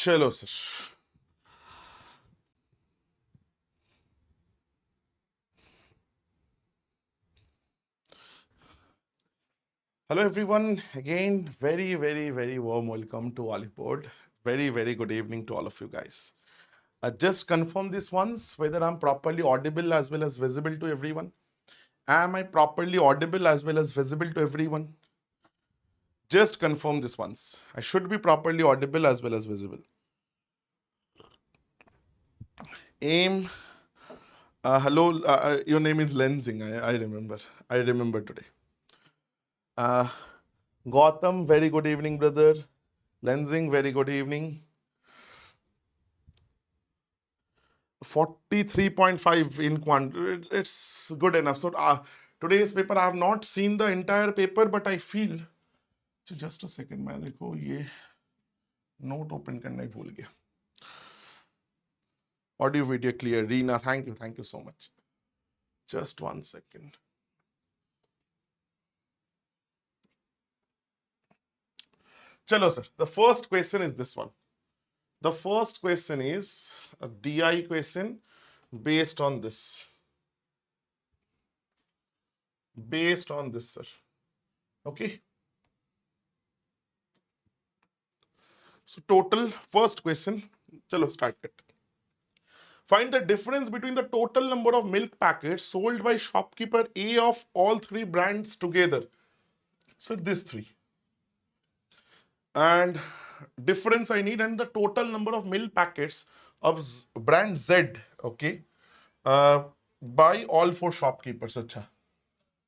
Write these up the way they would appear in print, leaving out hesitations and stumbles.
चलो sir. Hello everyone. Again, very warm welcome to Oliveboard. Very good evening to all of you guys. Just confirm this once whether I'm properly audible as well as visible to everyone. Am I properly audible as well as visible to everyone? Just confirm this once. I should be properly audible as well as visible. Aim. Hello. Your name is Lensing. I remember. I remember today. Gautam, very good evening, brother. Lensing, very good evening. 43.5 in quant. It's good enough. So today's paper, I have not seen the entire paper, but I feel. Just a second, मैं देखो ये note open करना ही भूल गया. Audio video clear. Reena, thank you so much. Just 1 second. Chalo sir, the first question is this one. The first question is a DI question based on this. Based on this, sir. Okay. So total, first question. Chalo, start it. Find the difference between the total number of milk packets sold by shopkeeper A of all three brands together. So this three. And difference I need and the total number of milk packets of brand Z, okay, by all four shopkeepers. Achha.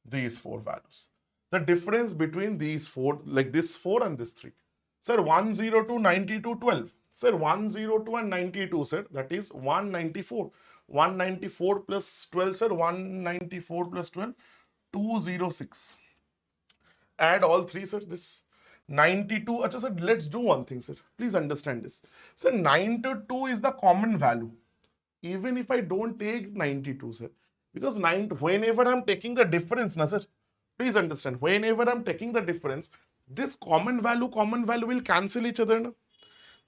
These four values. The difference between these four, like this four and this three. Sir, 102, 92, 12. Sir, 102 and 92, sir, that is 194. 194 plus 12, sir, 194 plus 12, 206. Add all three, sir, this 92. Achha, sir, let's do one thing, sir. Please understand this. Sir, 92 is the common value. Even if I don't take 92, sir, because whenever I'm taking the difference, na, sir, please understand, whenever I'm taking the difference, this common value will cancel each other. Na?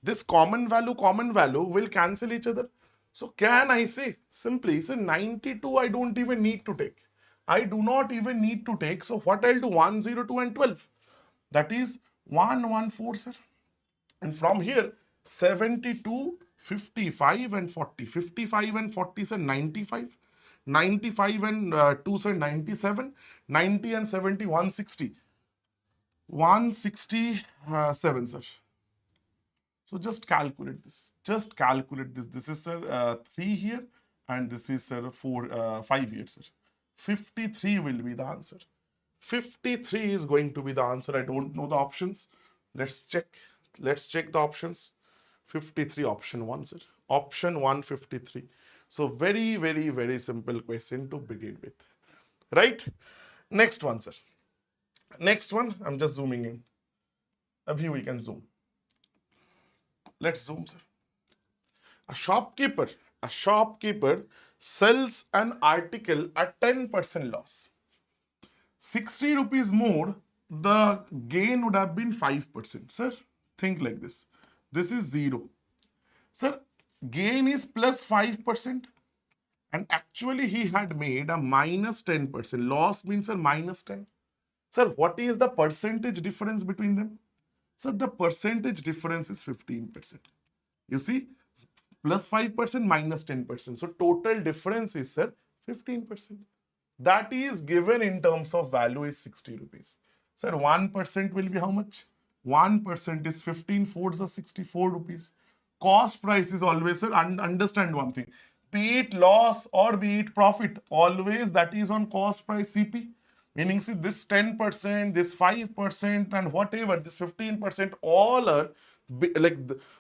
This common value will cancel each other. So can I say simply, so 92 I don't even need to take. I do not even need to take. So what I'll do, 102 and 12. That is 114, sir. And from here, 72, 55 and 40. 55 and 40, sir, 95. 95 and 2, sir, 97. 90 and 70, 160. 167, sir. So just calculate this. Just calculate this. This is, sir, 3 here. And this is, sir, 5 here, sir. 53 will be the answer. 53 is going to be the answer. I don't know the options. Let's check. Let's check the options. 53, option 1, sir. Option 1, 53. So very simple question to begin with. Right? Next one, sir. Next one, I'm just zooming in. Abhi we can zoom. Let's zoom, sir. A shopkeeper sells an article at 10% loss. 60 rupees more, the gain would have been 5%. Sir, think like this. This is 0. Sir, gain is plus 5%. And actually he had made a minus 10%. Loss means, sir, minus 10. Sir, what is the percentage difference between them? Sir, the percentage difference is 15%. You see, plus 5%, minus 10%. So total difference is, sir, 15%. That is given in terms of value is 60 rupees. Sir, 1% will be how much? 1% is 15, 4s are 64 rupees. Cost price is always, sir, understand one thing. Be it loss or be it profit, always that is on cost price CP. Meaning, see, this 10%, this 5%, and whatever, this 15%, all are like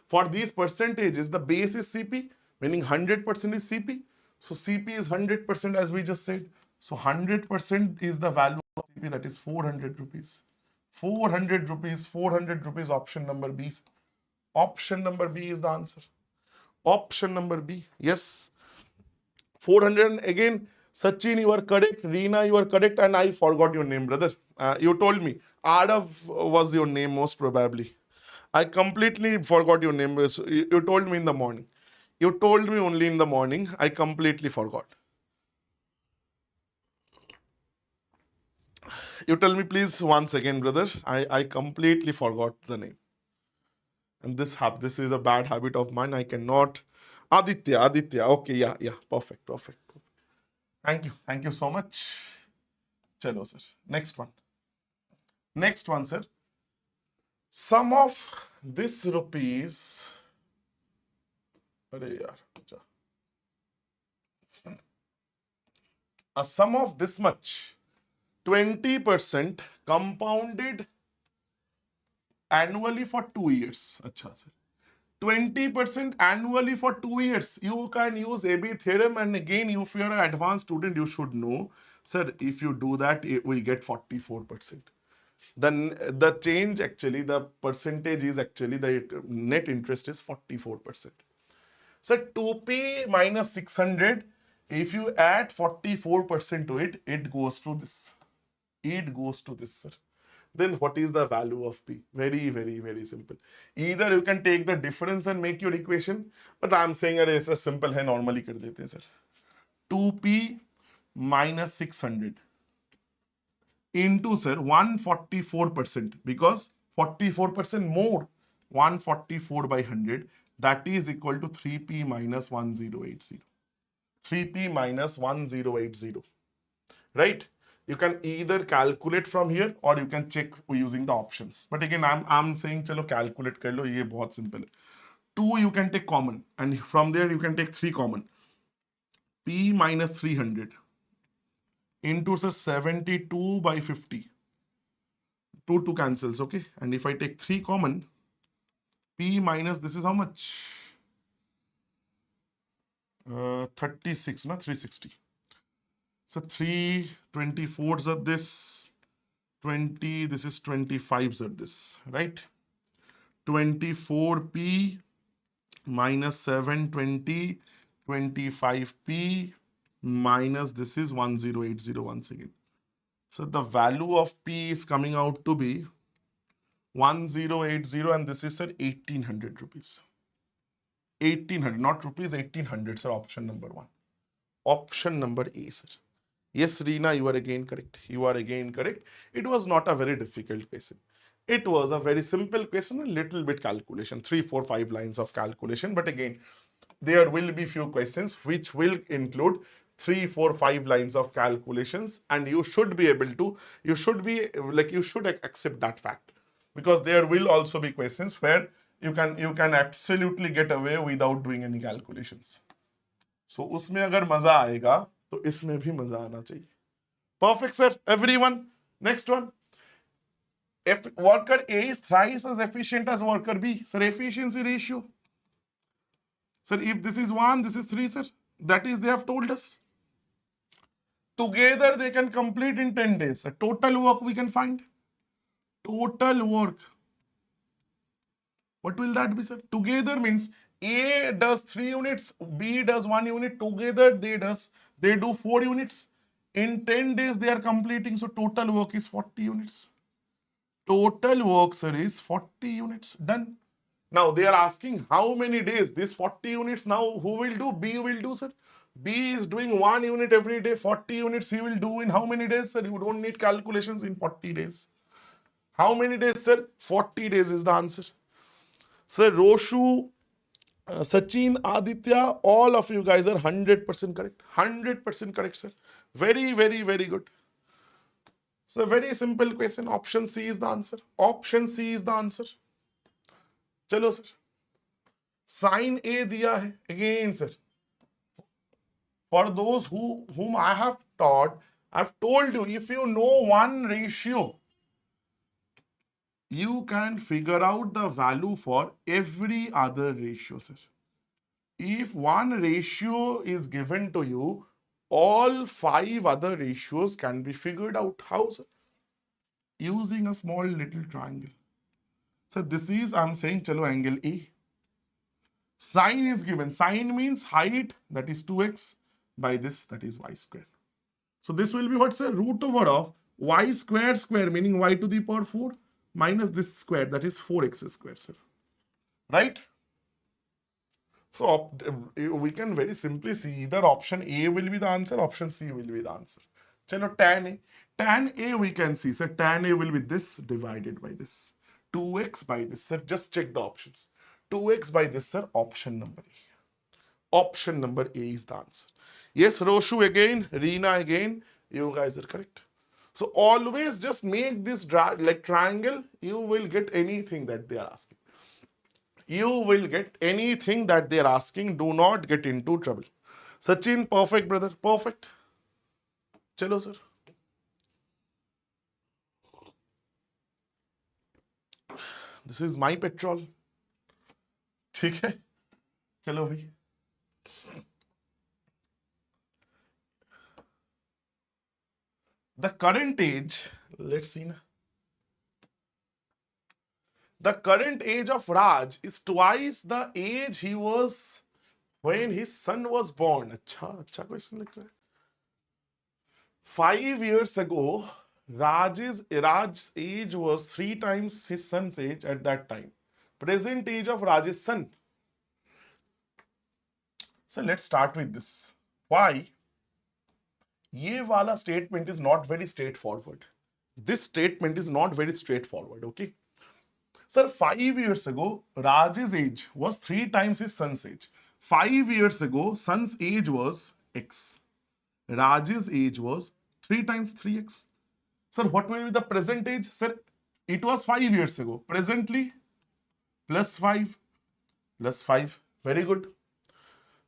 for these percentages, the base is CP, meaning 100% is CP. So CP is 100% as we just said. So 100% is the value of CP, that is 400 rupees. 400 rupees, 400 rupees, option number B. Option number B is the answer. Option number B, yes. 400, again, Sachin, you are correct. Reena, you are correct. And I forgot your name, brother. You told me. Adav was your name, most probably. I completely forgot your name. You told me in the morning. You told me only in the morning. I completely forgot. You tell me please once again, brother. I completely forgot the name. And this is a bad habit of mine. I cannot. Aditya. Okay, yeah. Perfect. Thank you so much. Chalo, sir. Next one, sir. Sum of this rupees. अरे यार, a sum of this much 20% compounded annually for 2 years. Acha, sir. 20% annually for 2 years. You can use AB theorem, and again, if you are an advanced student, you should know, sir, if you do that, we get 44%. Then the change actually, the percentage is actually the net interest is 44%. So 2p minus 600, if you add 44% to it, it goes to this. It goes to this, sir. Then what is the value of p? Very simple. Either you can take the difference and make your equation, but I'm saying it's a simple है, normally कर देते हैं, sir. 2p minus 600 into, sir, 144%, because 44% more, 144 by 100, that is equal to 3p minus 1080. 3p minus 1080, right? You can either calculate from here or you can check using the options. But again, I'm saying chalo calculate kar lo, ye bahut simple hai. 2 you can take common, and from there you can take 3 common. P minus 300 into, sir, 72 by 50. 2 cancels, okay? And if I take 3 common, P minus, this is how much? 36, na, 360. So 324s are this, 20, this is 25s are this, right? 24p minus 720, 25p minus this is 1080 once again. So the value of p is coming out to be 1080, and this is, sir, 1800 rupees. 1800, not rupees, 1800, sir. Option number 1. Option number A, sir. Yes, Reena, you are again correct. It was not a very difficult question. It was a very simple question, a little bit calculation, 3, 4, 5 lines of calculation. But again, there will be few questions which will include 3, 4, 5 lines of calculations, and you should be able to, you should accept that fact, because there will also be questions where you can absolutely get away without doing any calculations. So उसमें अगर मजा आएगा तो इसमें भी मजा आना चाहिए. Perfect, sir. Everyone. Next one. If worker A is thrice as efficient as worker B, sir, efficiency ratio. Sir, if this is 1, this is 3, sir. That is, they have told us. Together they can complete in 10 days. Sir, total work we can find. Total work. What will that be, sir? Together means A does 3 units, B does 1 unit. Together they do 4 units. In 10 days they are completing, so total work is 40 units. Total work, sir, is 40 units. Done. Now they are asking how many days this 40 units now who will do? B will do, sir. B is doing 1 unit every day. 40 units he will do in how many days, sir? You don't need calculations in 40 days. How many days, sir? 40 days is the answer. Sir, Roshu, Sachin, Aditya, all of you guys are 100% correct. 100% correct, sir. Very good. So very simple question. Option C is the answer. Option C is the answer. चलो sir. Sign A दिया है. Again, sir. For those whom I have taught, I've told you, if you know one ratio, you can figure out the value for every other ratio, sir. If one ratio is given to you, all 5 other ratios can be figured out. How, sir? Using a small little triangle. So this is, I'm saying, chalo, angle A. Sine is given. Sine means height, that is 2x, by this, that is y square. So this will be what's a root over of y square, meaning y to the power 4, minus this square, that is 4x square, sir. Right? So we can very simply see either option A will be the answer, option C will be the answer. Chalo, tan A. Tan A we can see, sir, tan A will be this divided by this. 2x by this, sir. Just check the options. 2x by this, sir, option number A. Option number A is the answer. Yes, Roshu again, Reena again. You guys are correct. So always just make this like triangle. You will get anything that they are asking. You will get anything that they are asking. Do not get into trouble. Sachin, perfect, brother. Perfect. Chalo, sir. This is my petrol. ठीक है चलो भाई the current age, let's see na. The current age of Raj is twice the age he was when his son was born. अच्छा question लिख रहा है. 5 years ago, Raj's age was 3 times his son's age at that time. Present age of Raj's son. So let's start with this. Why? ये वाला statement is not very straightforward. This statement is not very straightforward, okay? Sir, 5 years ago, Raj's age was 3 times his son's age. 5 years ago, son's age was X. Raj's age was 3 times 3x. Sir, what will be the present age? Sir, it was 5 years ago. Presently, plus 5, plus 5. Very good.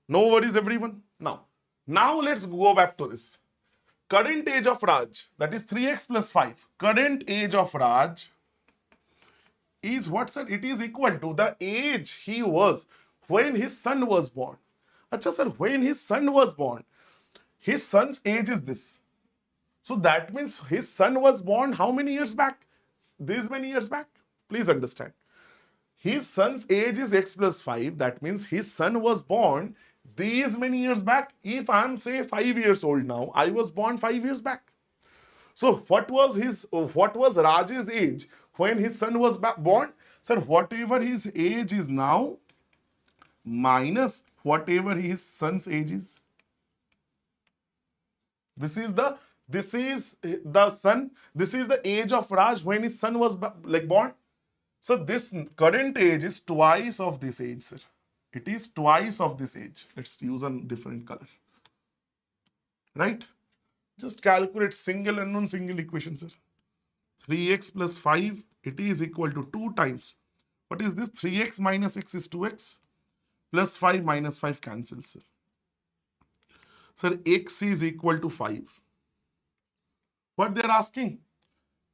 No worries, everyone. Now let's go back to this. Current age of Raj, that is 3x plus 5. Current age of Raj is what, sir? It is equal to the age he was when his son was born. Acha, sir, when his son was born, his son's age is this. So that means his son was born how many years back? This many years back. Please understand. His son's age is x plus 5. That means his son was born these many years back. If I'm say 5 years old now, I was born 5 years back. So what was Raj's age when his son was born? Sir, whatever his age is now minus whatever his son's age is. This is the son. This is the age of Raj when his son was like born. So this current age is twice of this age, sir. It is twice of this age. Let's use a different color. Right? Just calculate single unknown single equation, sir. 3x plus 5, it is equal to 2 times. What is this? 3x minus x is 2x. Plus 5 minus 5 cancels, sir. Sir, x is equal to 5. What they are asking?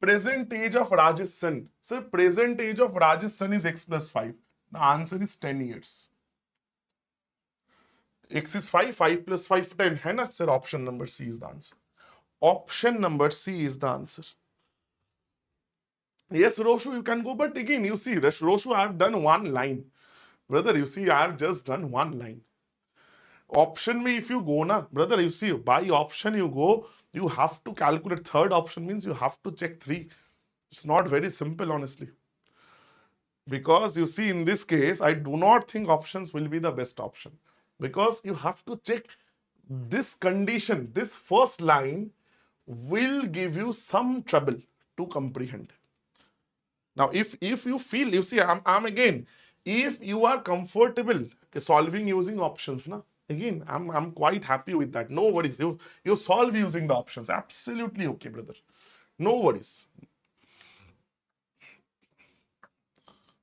Present age of Raj's son. Sir, present age of Raj's son is x plus 5. The answer is 10 years. X is 5, 5 plus 5, 10. है ना? Sir, option number C is the answer. Option number C is the answer. Yes, Roshu, you can go. But again, you see, Roshu, I have done one line. Brother, you see, I have just done one line. Option me, if you go, na, brother, you see, by option you go, you have to calculate. Third option means you have to check 3. It's not very simple, honestly. Because you see, in this case, I do not think options will be the best option. Because you have to check this condition, this first line will give you some trouble to comprehend. Now, if you feel, you see, I'm again, if you are comfortable solving using options, na, again, I'm quite happy with that. No worries. You solve using the options. Absolutely okay, brother. No worries.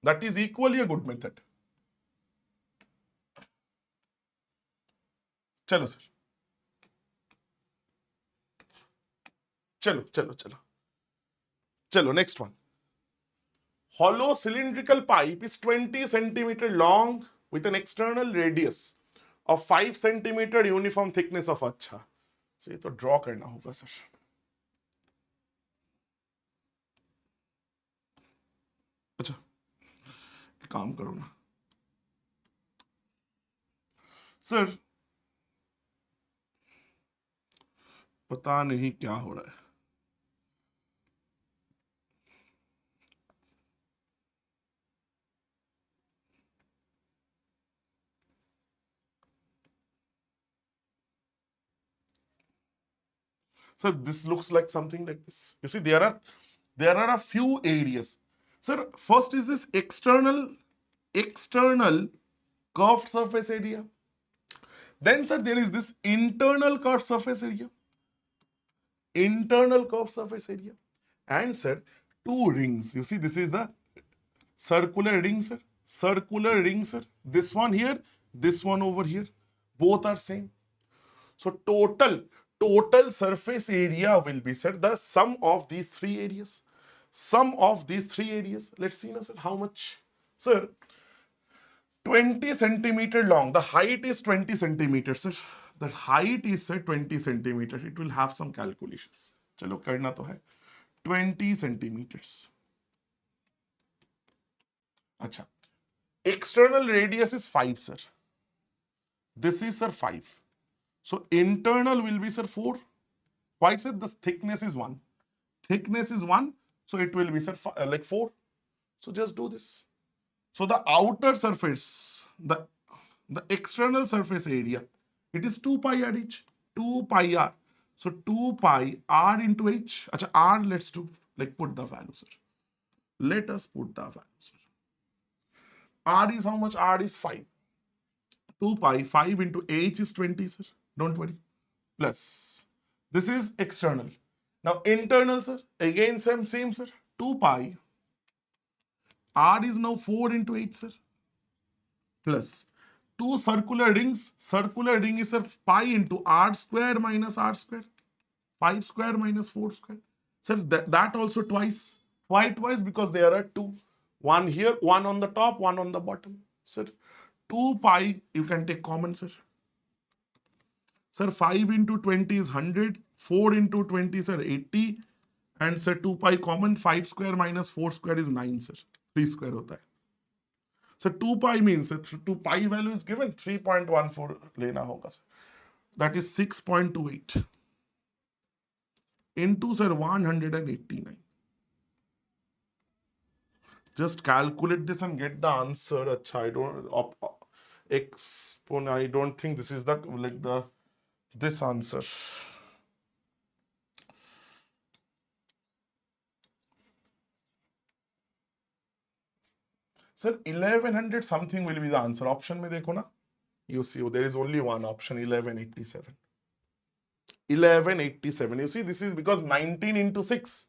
That is equally a good method. Chalo, sir. Chalo, next one. Hollow cylindrical pipe is 20 centimeter long with an external radius of 5 centimeter uniform thickness of अच्छा. So ये तो draw करना होगा sir. अच्छा, काम करो ना. Sir, पता नहीं क्या हो रहा है. So this looks like something like this. You see, there are a few areas. Sir, first is this external curved surface area. Then, sir, there is this internal curved surface area. Internal curved surface area. And, sir, two rings. You see, this is the circular ring, sir. Circular ring, sir. This one here, this one over here. Both are same. So total surface area will be, sir, the sum of these three areas. Sum of these three areas. Let's see now, sir, how much. Sir, 20 centimeter long. The height is 20 centimeters, sir. The height is, sir, 20 centimeters. It will have some calculations. Chalo, karna to hai. 20 centimeters. Acha. External radius is 5, sir. This is, sir, 5. So internal will be, sir, 4. Why, sir? The thickness is 1. Thickness is 1. So it will be, sir, like 4. So just do this. So the outer surface, the external surface area, it is 2 pi r h. 2 pi r. So 2 pi r into h. Acha, r, let's do, like, put the value, sir. Let us put the value, sir. R is how much? R is 5. 2 pi, 5 into h is 20, sir. Don't worry. Plus. This is external. Now internal, sir. Again, same, sir. 2 pi. R is now 4 into 8, sir. Plus. Two circular rings. Circular ring is, sir, pi into r square minus r square. 5 square minus 4 square. Sir, that also twice. Why twice? Because there are two. One here, one on the top, one on the bottom. Sir, 2 pi, you can take common, sir. Sir, 5 into 20 is 100. 4 into 20, sir, 80. And, sir, 2 pi common. 5 square minus 4 square is 9, sir. 3 square hota hai. So 2 pi means, sir, 2 pi value is given. 3.14 lena hoga, sir. That is 6.28. Into, sir, 189. Just calculate this and get the answer. Achha, I don't think this is this answer. Sir, 1100 something will be the answer. Option mein dekho na. You see, there is only one option, 1187. 1187. You see, this is because 19 into 6,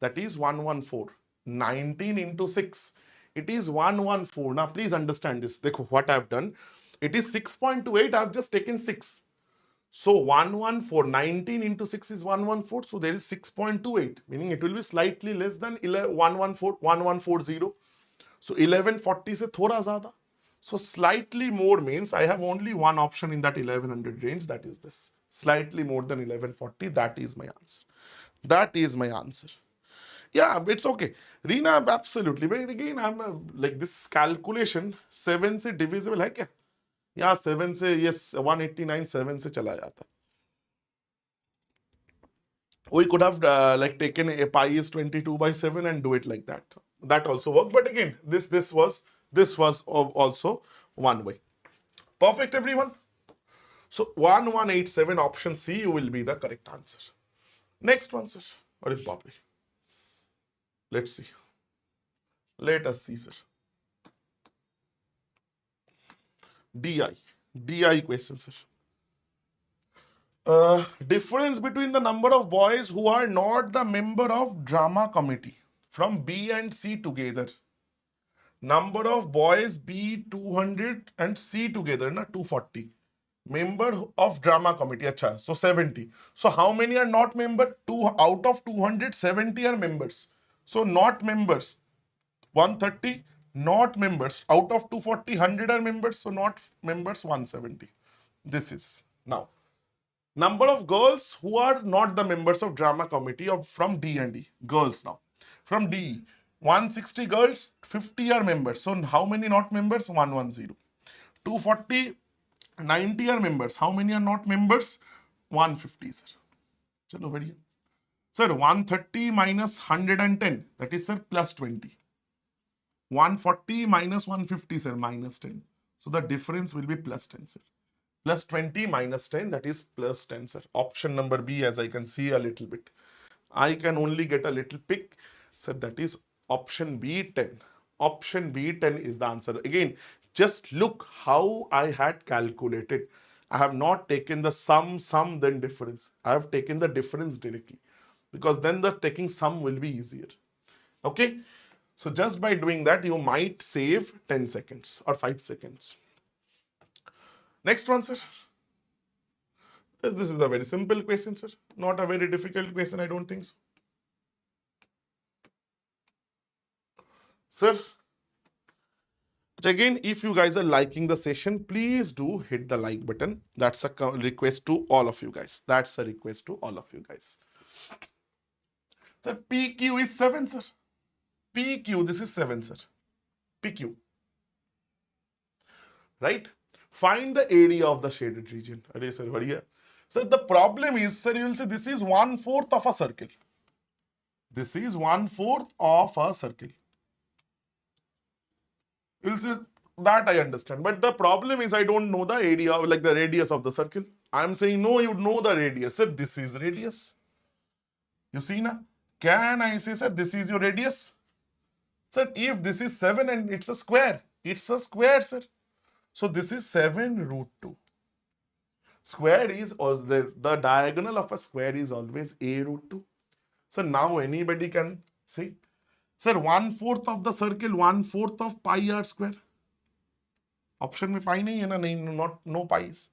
that is 114. 19 into 6, it is 114. Now, please understand this. Dekho, what I have done. It is 6.28. I have just taken 6. So 114, 19 into 6 is 114. So there is 6.28, meaning it will be slightly less than 140. So 1140 se thoda zyada. So slightly more means I have only one option in that 1100 range. That is this. Slightly more than 1140. That is my answer. That is my answer. Yeah, it's okay. Reena, absolutely. But again, I'm like this calculation 7 se divisible hai kya? Yeah, 7 se, yes, 189 7 se chala jata. We could have like taken a pi is 22 by 7 and do it like that. That also worked. But again, this was also one way. Perfect, everyone. So 1187 option C will be the correct answer. Next one, sir. Or Bobby. Let's see. Let us see, sir. DI question, sir. Difference between the number of boys who are not the member of drama committee from B and C together. Number of boys B 200 and C together, na 240. Member of drama committee, acha, so 70. So how many are not member? Out of 270 are members. So not members, 130. Not members. Out of 240, 100 are members. So not members, 170. This is now. Number of girls who are not the members of drama committee from D and E. Girls now. From D, 160 girls, 50 are members. So how many not members? 110. 240, 90 are members. How many are not members? 150, sir. Chalo, very. Sir, 130 minus 110, that is, sir, plus 20. 140 minus 150, sir, minus 10. So the difference will be plus 10, sir. plus 20 minus 10, that is plus 10, sir. Option number B, as I can see a little bit. I can only get a little pick, so that is option B, 10. Option B, 10 is the answer. Again, just look how I had calculated. I have not taken the sum, then difference. I have taken the difference directly, because then the taking sum will be easier. Okay, so just by doing that, you might save 10 seconds or 5 seconds. Next one, sir. This is a very simple question, sir. Not a very difficult question, I don't think so. Sir, again, if you guys are liking the session, please do hit the like button. That's a request to all of you guys. That's a request to all of you guys. Sir, PQ is 7, sir. PQ, this is 7, sir. PQ. Right? Find the area of the shaded region. So the problem is, sir, you will say this is 1/4 of a circle. This is 1/4 of a circle. You will say that I understand. But the problem is I don't know the area, like the radius of the circle. I'm saying no, you know the radius. Sir, this is radius. You see now? Can I say, sir, this is your radius? Sir, if this is 7 and it's a square, sir. So this is 7 root 2. Square is, or the diagonal of a square is always a root 2. So now anybody can say, sir, 1/4 of the circle, 1/4 of pi r square. Option में pi नहीं है ना, नहीं, not no pi's.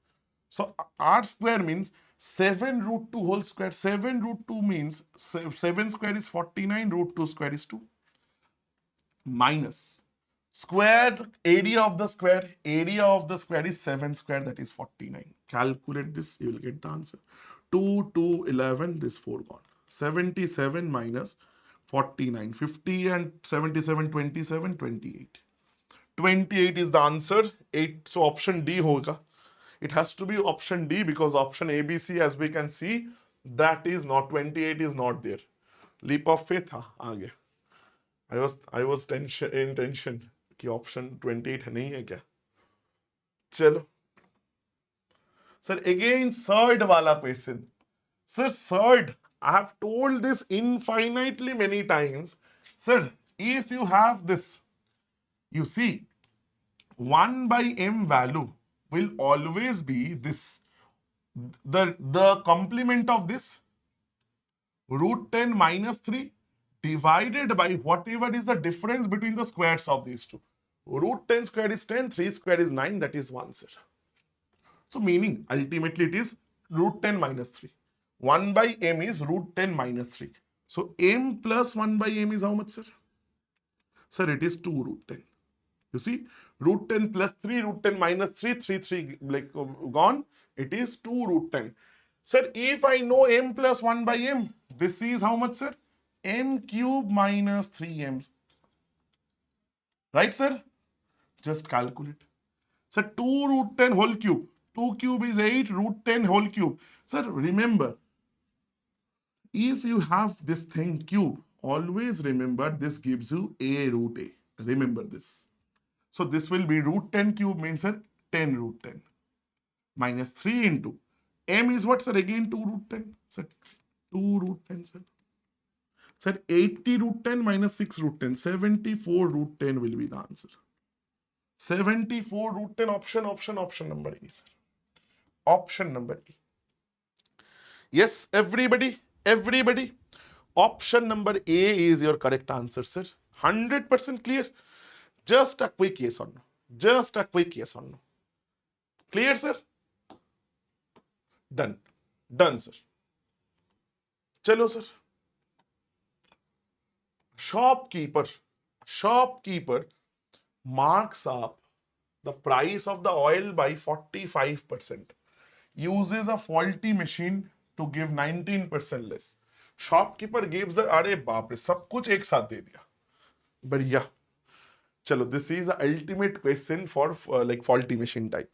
So r square means 7 root 2 whole square. 7 root 2 means 7 square is 49, root 2 square is 2. Minus square area of the square. Area of the square is 7 square, that is 49. Calculate this, you will get the answer. 2, 2, 11, this 4 gone. 77 minus 49. 50 and 77, 27, 28. 28 is the answer. 8. So option D hoga. It has to be option D, because option ABC, as we can see, that is not, 28 is not there. Leap of faith, हाँ आ गया. I was in tension कि option 28 नहीं है क्या. चलो. Sir, again third वाला question. Sir, third, I have told this infinitely many times. Sir, if you have this, you see, 1 by m value will always be this. The complement of this, root 10 minus 3 divided by whatever is the difference between the squares of these two. Root 10 square is 10, 3 square is 9, that is 1, sir. So meaning, ultimately it is root 10 minus 3. 1 by m is root 10 minus 3. So m plus 1 by m is how much, sir? Sir, it is 2 root 10. You see, root 10 plus 3, root 10 minus 3, 3 like gone. It is 2 root 10. Sir, if I know m plus 1 by m, this is how much, sir? M cube minus 3m. Right, sir? Just calculate. Sir, 2 root 10 whole cube. 2 cube is 8, root 10 whole cube. Sir, remember, if you have this thing cube, always remember this gives you a root a. Remember this. So this will be root 10 cube means, sir, 10 root 10 minus 3 into m is what, sir? Again 2 root 10. Sir, 2 root 10, sir. Sir, 80 root 10 minus 6 root 10. 74 root 10 will be the answer. 74 root 10, option number A, sir. Option number A. Yes, everybody. Option number A is your correct answer, sir. 100% clear. Just a quick yes or no. Just a quick yes or no. Clear, sir? Done. Done, sir. Chalo, sir. Shopkeeper marks up the price of the oil by 45%. Uses a faulty machine to give 19% less. Shopkeeper gives her, अरे बाप रे, सब कुछ एक साथ दे दिया. बढ़िया. Chalo, this is the ultimate question for like faulty machine type.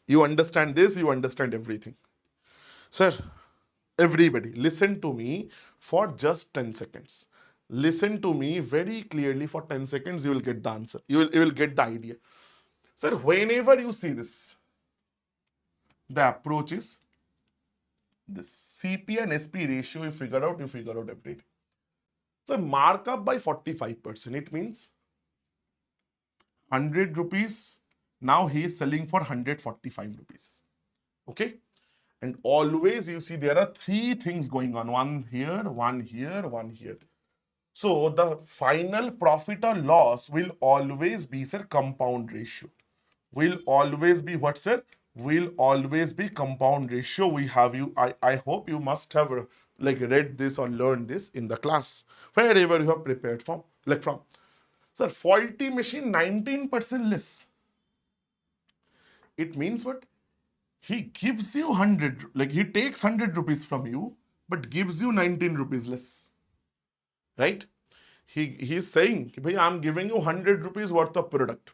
You understand this, you understand everything. Sir, everybody, listen to me for just 10 seconds. Listen to me very clearly for 10 seconds, you will get the answer. You will get the idea. Sir, whenever you see this, The approach is this CP and SP ratio. You figure out everything. So markup by 45%. It means 100 rupees. Now he is selling for 145 rupees. Okay. And always you see there are three things going on. One here, one here, one here. So the final profit or loss will always be, sir, compound ratio. Will always be what, sir? Will always be compound ratio. We have you, I hope you must have like read this or learned this in the class, wherever you have prepared from, like from. Sir, faulty machine 19% less. It means what? He gives you 100, like he takes 100 rupees from you, but gives you 19 rupees less. Right? He's saying, I'm giving you 100 rupees worth of product.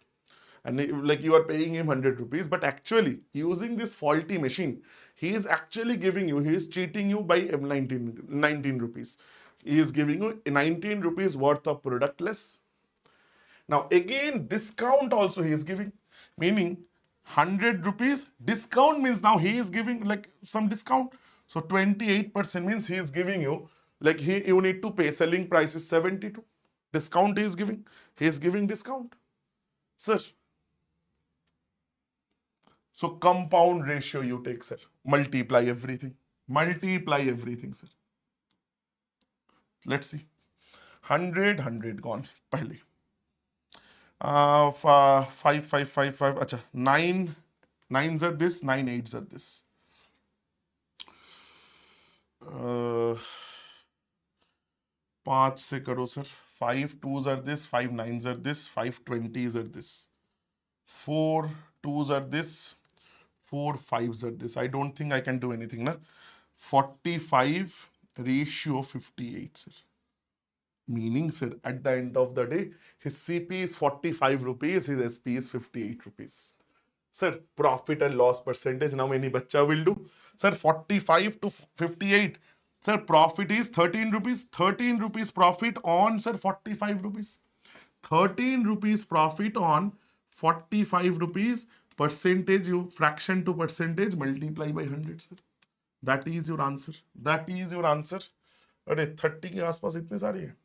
And like you are paying him 100 rupees, but actually using this faulty machine, he is actually giving you, he is cheating you by 19 rupees. He is giving you 19 rupees worth of product less. Now again, discount also he is giving, meaning 100 rupees discount means now he is giving like some discount. So 28% means he is giving you, like you need to pay, selling price is 72. Discount he is giving. He is giving discount. Sir, so compound ratio you take, sir. Multiply everything. Multiply everything, sir. Let's see. 100 gone. Pehle. 5 अच्छा 9 9s are this, 9 8s are this. 5 से करो sir. 5 2s are this, 5 9s are this, 5 20s are this. 4 2s are this, 4 5s are this. I don't think I can do anything, na? 45 ratio 58, sir. Meaning, sir, at the end of the day, his CP is 45 rupees, his SP is 58 rupees. Sir, profit and loss percentage, now any bacha will do. Sir, 45 to 58. Sir, profit is 13 rupees. 13 rupees profit on, sir, 45 rupees. 13 rupees profit on 45 rupees. Percentage, you fraction to percentage, multiply by 100, sir. That is your answer. That is your answer. अरे 30 के आसपास इतने सारे हैं.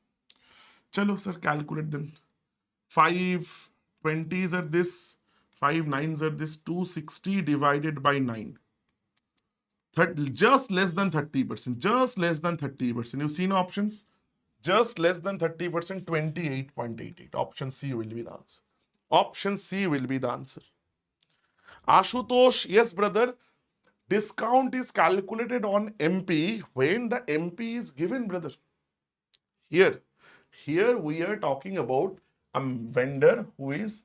चलो sir, calculate then. 5 20s are this, 5 9s are this, 260 divided by 9. Just less than 30%. Just less than 30%. You've seen options? Just less than 30%, 28.88. Option C will be the answer. Option C will be the answer. Ashutosh, yes, brother. Discount is calculated on MP when the MP is given, brother. Here we are talking about a vendor who is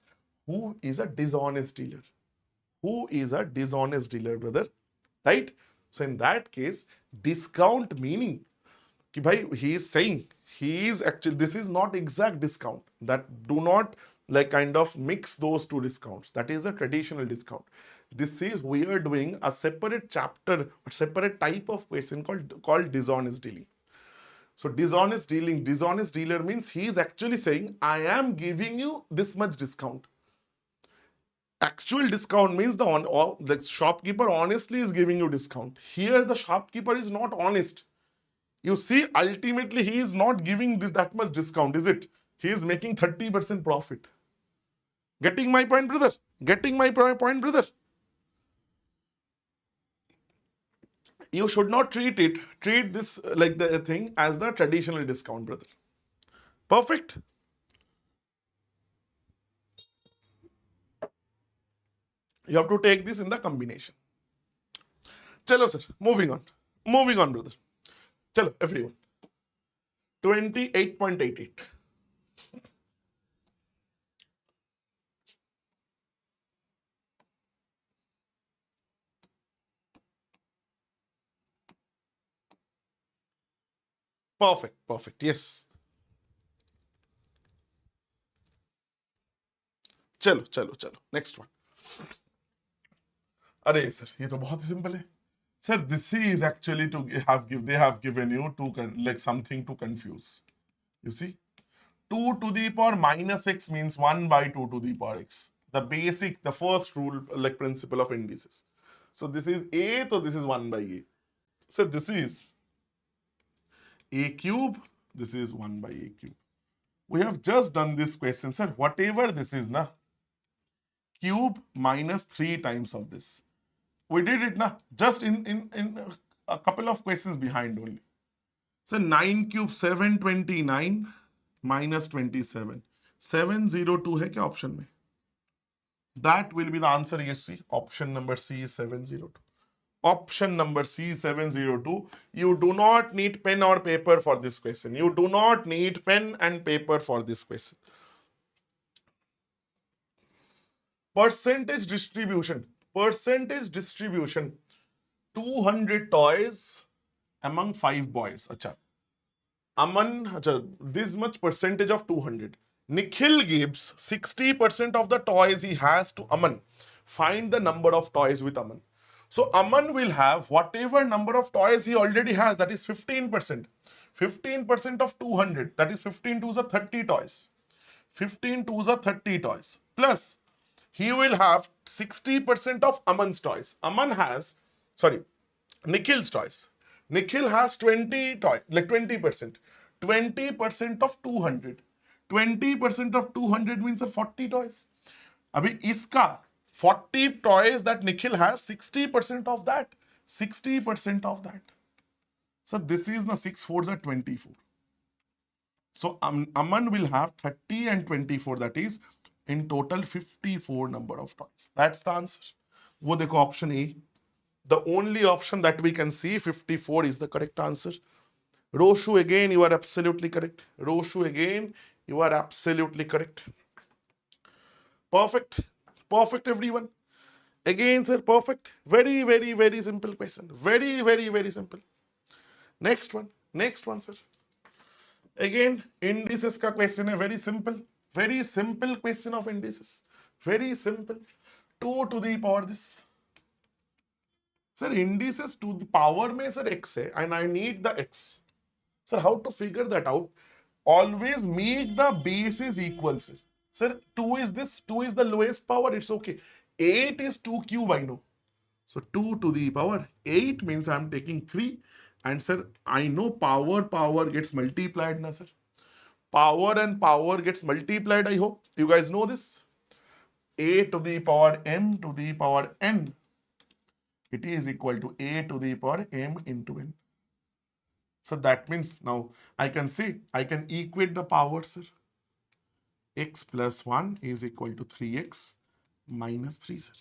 a dishonest dealer. Who is a dishonest dealer, brother? Right? So in that case, discount meaning कि भाई he is saying he is actually, this is not exact discount. That do not like kind of mix those two discounts. That is a traditional discount. This is, we are doing a separate chapter, a separate type of question called dishonest dealing. So dishonest dealer means he is actually saying, I am giving you this much discount. Actual discount means the shopkeeper honestly is giving you discount. Here the shopkeeper is not honest. You see, ultimately he is not giving that much discount, is it? He is making 30% profit. Getting my point, brother? Getting my point, brother? You should not treat this like the thing as the traditional discount, brother. Perfect. You have to take this in the combination. Chalo, sir. Moving on. Moving on, brother. Chalo, everyone. 28.88. Perfect. Perfect. Yes. चलो चलो चलो next one. अरे sir ये तो बहुत ही simple है. Sir, this is actually to they have given you like something to confuse. You see, 2 to the power minus x means 1 by 2 to the power x. The basic, the first rule, like principle of indices. So this is A, so this is 1 by A. So this is A cube, this is 1 by A cube. We have just done this question, sir. Whatever this is, na, cube minus 3 times of this. We did it, na, just in a couple of questions behind only. So 9 cube 729 minus 27. 702 है क्या option में? That will be the answer. You see, option number C is 702. Option number C is 702. You do not need pen or paper for this question. You do not need pen and paper for this question. Percentage distribution. Percentage distribution. 200 toys among 5 boys. Acha. Aman, this much percentage of 200. Nikhil gives 60% of the toys he has to Aman. Find the number of toys with Aman. So Aman will have whatever number of toys he already has, that is 15%. 15% of 200, that is 15 twos are 30 toys. 15 twos are 30 toys. Plus, he will have 60% of Aman's toys. Aman has, sorry, Nikhil's toys. Nikhil has 20 toys, like 20%. 20% of 200. 20% of 200 means 40 toys. Abhi iska 40 toys that Nikhil has, 60% of that. 60% of that. So this is the 6 fours are 24. So Aman will have 30 and 24, that is in total 54 number of toys. That's the answer. वो देखो option A. The only option that we can see, 54 is the correct answer. Roshu, again, you are absolutely correct. Roshu, again, you are absolutely correct. Perfect. Perfect, everyone. Again, sir, perfect. Very, very, very simple question. Very, very, very simple. Next one. Next one, sir. Again, indices ka question है very simple. Very simple question of indices. Very simple. 2 to the power this. Sir, indices to the power में sir x है and I need the x. Sir, how to figure that out? Always make the bases equal, sir. Sir, 2 is this, 2 is the lowest power, it's okay. 8 is 2 cube, I know. So 2 to the power 8 means I'm taking 3. And sir, I know power gets multiplied, na sir. Power and power gets multiplied, I hope. You guys know this. A to the power m to the power n. It is equal to a to the power m into n. So that means now I can say, I can equate the powers, sir. X plus 1 is equal to 3x minus 3, sir.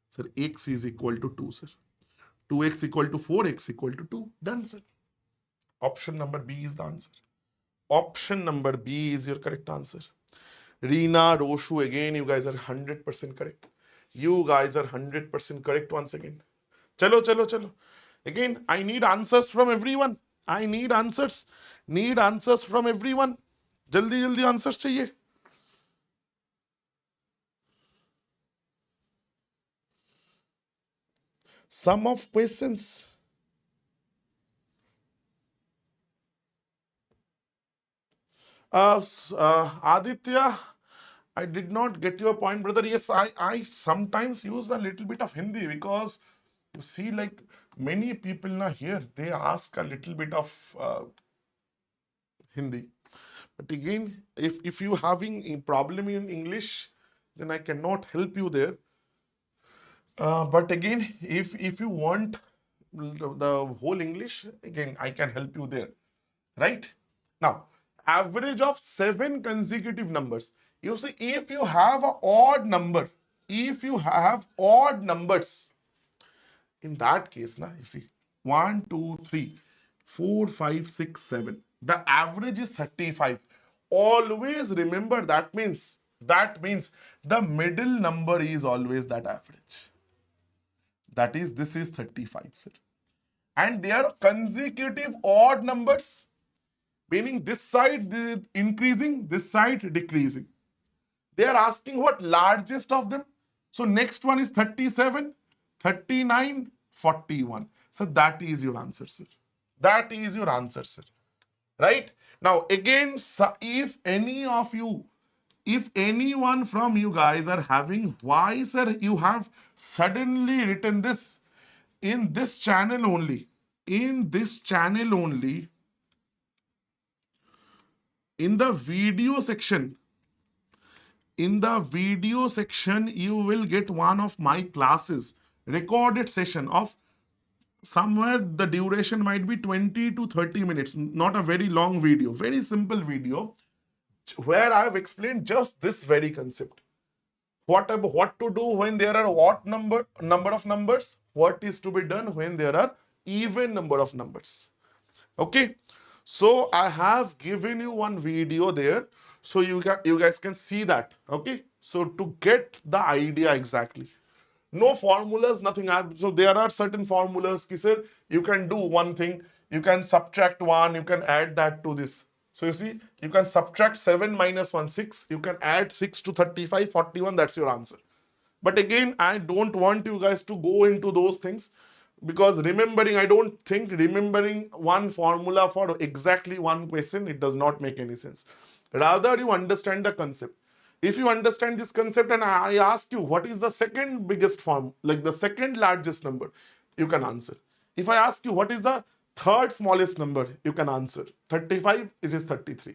Sir, x is equal to 2, sir. 2x equal to 4, x equal to 2. Done, sir. Option number B is the answer. Option number B is your correct answer. Reena, Roshu, again, you guys are 100% correct. You guys are 100% correct once again. Chalo, chalo, chalo. Again, I need answers from everyone. I need answers. Need answers from everyone. Jaldi, jaldi answers chahiye. Sum of questions. Aditya, I did not get your point, brother. Yes, I sometimes use a little bit of Hindi because you see, like many people now here, they ask a little bit of Hindi. But again, if you having a problem in English, then I cannot help you there. But again, if you want the whole English, again, I can help you there. Right? Now, average of 7 consecutive numbers. You see, if you have an odd number, if you have odd numbers, in that case, na, you see, 1, 2, 3, 4, 5, 6, 7. The average is 35. Always remember that means the middle number is always that average. That is, this is 35, sir. And they are consecutive odd numbers, meaning this side increasing, this side decreasing. They are asking what largest of them. So next one is 37, 39, 41. So that is your answer, sir. That is your answer, sir. Right? Now again, if any of you If anyone from you guys are having, why sir you have suddenly written this in this channel only, in this channel only, in the video section, in the video section you will get one of my classes recorded session of somewhere the duration might be 20 to 30 minutes, not a very long video, very simple video, where I have explained just this very concept. What to do when there are what number of numbers, what is to be done when there are even number of numbers. Okay, so I have given you one video there, so you guys can see that. Okay, so to get the idea exactly, no formulas, nothing. So there are certain formulas ki sir, you can do one thing, you can subtract 1, you can add that to this. So you see, you can subtract 7 minus 1 6, you can add 6 to 35 41, that's your answer. But again, I don't want you guys to go into those things, because remembering, I don't think remembering one formula for exactly one question, it does not make any sense. Rather, you understand the concept. If you understand this concept and I ask you what is the second biggest form, like the second largest number, you can answer. If I ask you what is the third smallest number, you can answer. 35, it is 33.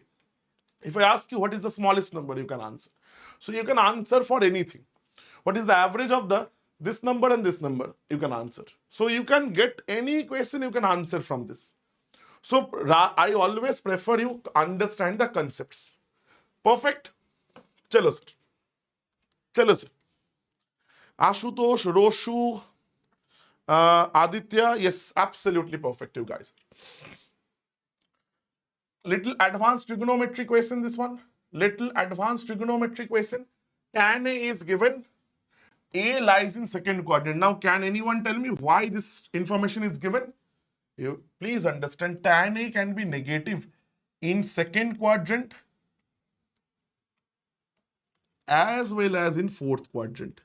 If I ask you what is the smallest number, you can answer. So you can answer for anything. What is the average of the this number and this number, you can answer. So you can get any question, you can answer from this. So I always prefer you to understand the concepts. Perfect. Chalo sir. Chalo sir. Ashutosh, Roshu, Aditya, yes, absolutely perfect, you guys. Little advanced trigonometry question, this one. Little advanced trigonometry question. Tan A is given. A lies in second quadrant. Now, can anyone tell me why this information is given? You please understand, tan A can be negative in second quadrant as well as in fourth quadrant.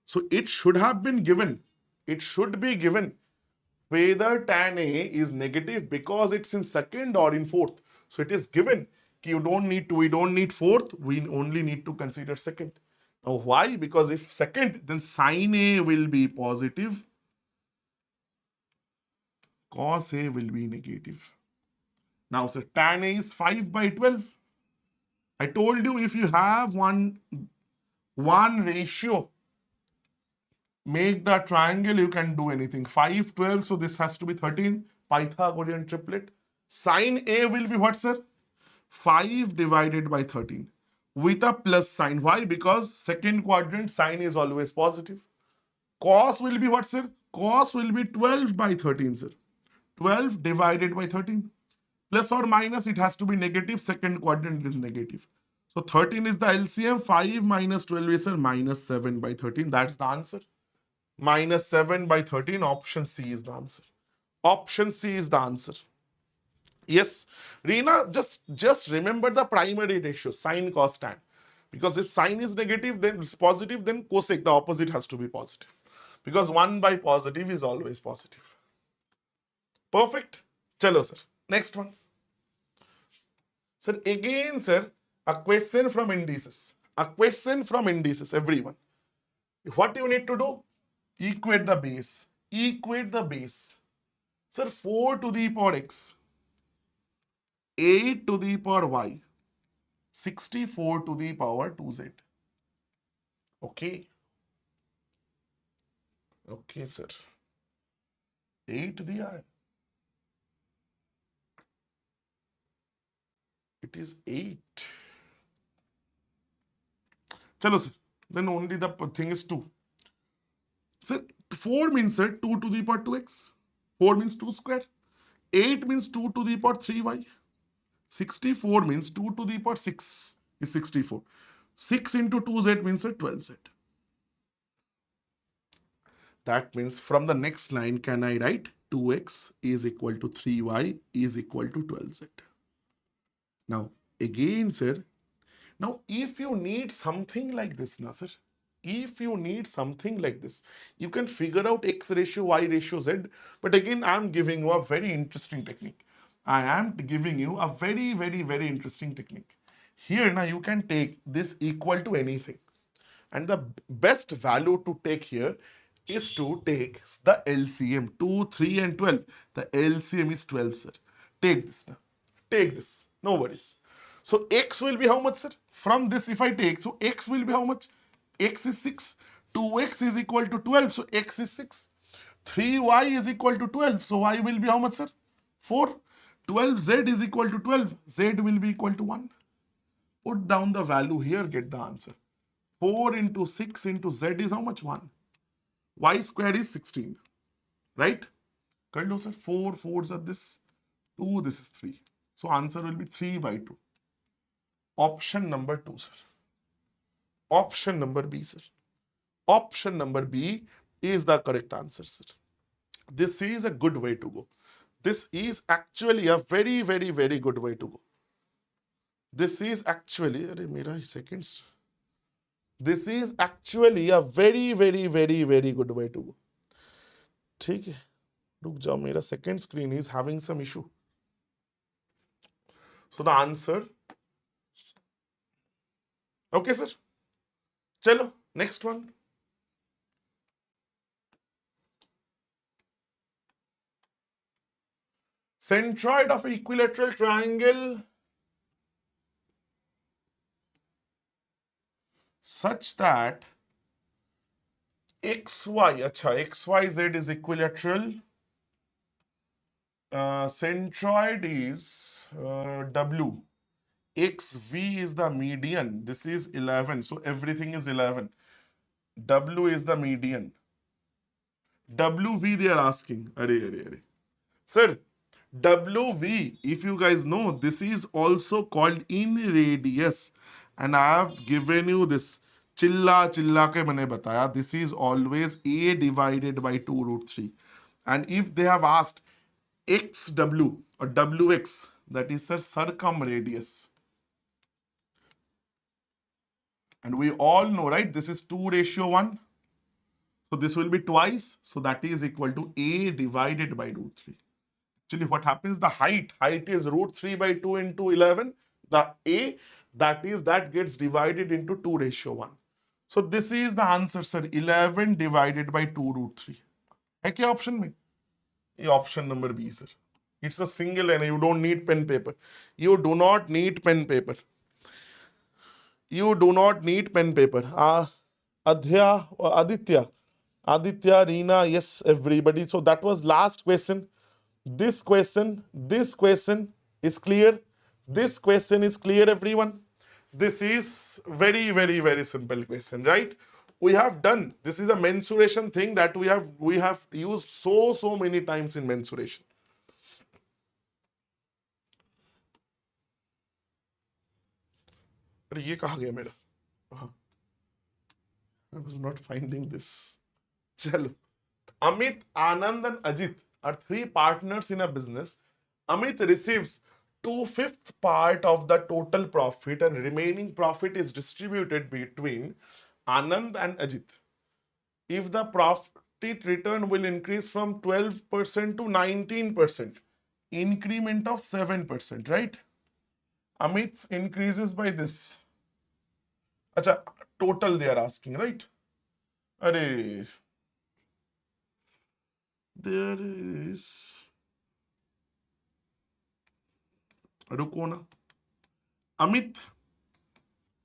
So it should have been given. It should be given whether tan A is negative because it's in second or in fourth. So it is given. We don't need fourth, we only need to consider second. Now why? Because if second, then sin A will be positive, cos A will be negative. Now, so tan A is 5 by 12. I told you if you have one ratio, make the triangle, you can do anything. 5, 12, so this has to be 13, Pythagorean triplet. Sin A will be what, sir? 5 divided by 13 with a plus sign. Why? Because second quadrant sign is always positive. Cos will be what, sir? Cos will be 12 by 13, sir. 12 divided by 13. Plus or minus, it has to be negative. Second quadrant is negative. So 13 is the LCM. 5 minus 12 is minus 7 by 13. That's the answer. Minus 7 by 13. Option C is the answer. Option C is the answer. Yes, Reena, just remember the primary ratio, sine, cos, tan. Because if sine is negative, then it's positive, then cosec, the opposite has to be positive. Because 1 by positive is always positive. Perfect. Chalo, sir. Next one. Sir, again, sir, a question from indices. A question from indices, everyone. What you need to do? Equate the base. Equate the base. Sir, 4 to the power x, 8 to the power y, 64 to the power 2z. Okay. Okay, sir. 8 दिया है. It is 8. Chalo, sir. Then only the thing is 2. Sir, 4 means, sir, 2 to the power 2x. 4 means 2 square. 8 means 2 to the power 3y. 64 means 2 to the power 6 is 64. 6 into 2z means 12z. That means from the next line, can I write 2x is equal to 3y is equal to 12z. Now, again, sir, now if you need something like this, na, sir, if you need something like this, you can figure out x ratio, y ratio, z. But again, I'm giving you a very interesting technique. I am giving you a very, very, very interesting technique. Here now you can take this equal to anything. And the best value to take here is to take the LCM. 2, 3 and 12. The LCM is 12, sir. Take this now. Take this. No worries. So x will be how much, sir? From this if I take, so x will be how much? X is 6. 2x is equal to 12, so x is 6. 3y is equal to 12, so y will be how much, sir? 4. 12z is equal to 12, z will be equal to 1. Put down the value here, get the answer. 4 into 6 into z is how much? 1. Y square is 16. Right? Kar lo, sir. 4 4s are this. 2, this is 3. So answer will be 3 by 2. Option number 2, sir. Option number B, sir. Option number B is the correct answer, sir. This is a good way to go. This is actually a very, very, very good way to go. This is actually, seconds. This is actually a very, very, very, very good way to go. ठीक है, रुक जाओ, मेरा second screen is having some issue. So the answer, okay, sir. Chalo, next one. Centroid of equilateral triangle such that XYZ is equilateral. Centroid is W. XV is the median. This is 11. So everything is 11. W is the median. WV they are asking. Sir, WV, if you guys know, this is also called in radius. And I have given you this. Chilla ke maine bataya. This is always A divided by 2 root 3. And if they have asked XW or WX, that is, sir, circumradius. And we all know, right? This is 2:1. So this will be twice. So that is equal to A divided by root 3. Actually, what happens? The height is root 3 by 2 into 11. The A, that gets divided into 2:1. So this is the answer, sir. 11 divided by 2 root 3. है क्या option में? ये option number B, sir. It's a single and you don't need pen paper. You do not need pen paper. You do not need pen paper. Aditya, Reena, yes, everybody. So that was last question. This question is clear. This question is clear, everyone. This is very, very, very simple question, right? We have done. This is a mensuration thing that we have used so many times in mensuration. अरे ये कहाँ गया मेरा? I was not finding this. Chalo. Amit, Anand and Ajit are 3 partners in a business. Amit receives 2/5 part of the total profit and remaining profit is distributed between Anand and Ajit. If the profit return will increase from 12% to 19%, increment of 7%, right? Amit's increases by this. Acha, total they are asking, right? Arey, there is, रुको ना. Amit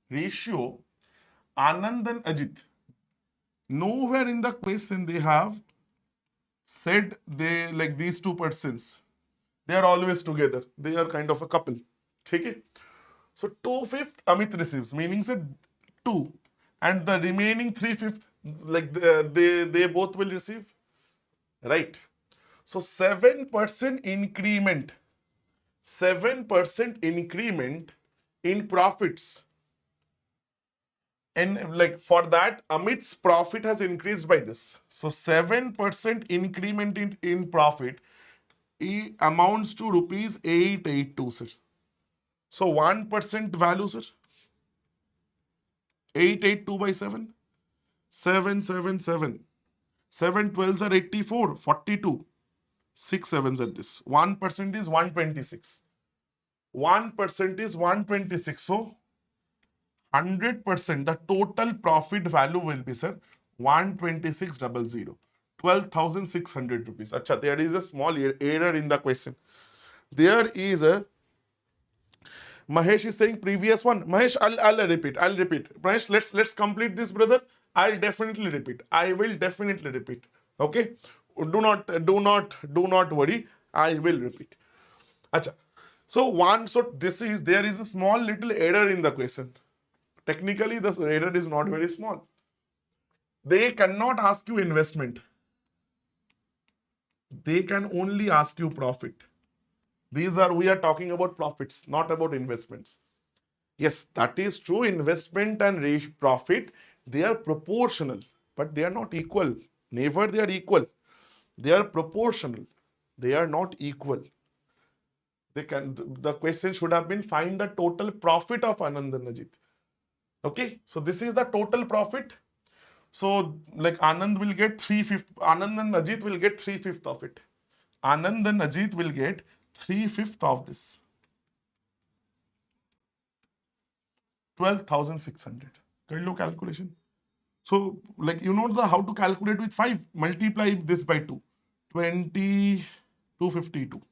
ratio Anand and Ajit. Nowhere in the question they have said they like these 2 persons. They are always together. They are kind of a couple. Okay? So 2/5 Amit receives, meaning said 2, and the remaining 3/5 like they both will receive, right? So 7% increment. 7% increment in profits. And like for that, Amit's profit has increased by this. So 7% increment in profit amounts to rupees 882, sir. So 1% value, sir. 882 by 7. 777. 7 12s are 84. 42. 6 7s are this. 1% is 126. 1% is 126. So 100%, the total profit value will be, sir, 126,000, 12,600 rupees. Acha, there is a small error in the question. There is a, Mahesh is saying previous one. Mahesh, I'll repeat. I'll repeat. Mahesh, let's complete this, brother. I'll definitely repeat. I will definitely repeat. Okay. Do not worry. I will repeat. Acha. So there is a small little error in the question. Technically, this error is not very small. They cannot ask you investment. They can only ask you profit. We are talking about profits, not about investments. Yes, that is true. Investment and profit, they are proportional, but they are not equal. Never they are equal. They are proportional. They are not equal. The question should have been find the total profit of Anand and Ajit. Okay, so this is the total profit. So like Anand will get 3/5. Anand and Ajit will get 3/5 of it. Anand and Ajit will get 3/5 of this. 12,600. Can you calculation? So like you know the how to calculate with 5, multiply this by 2. 252.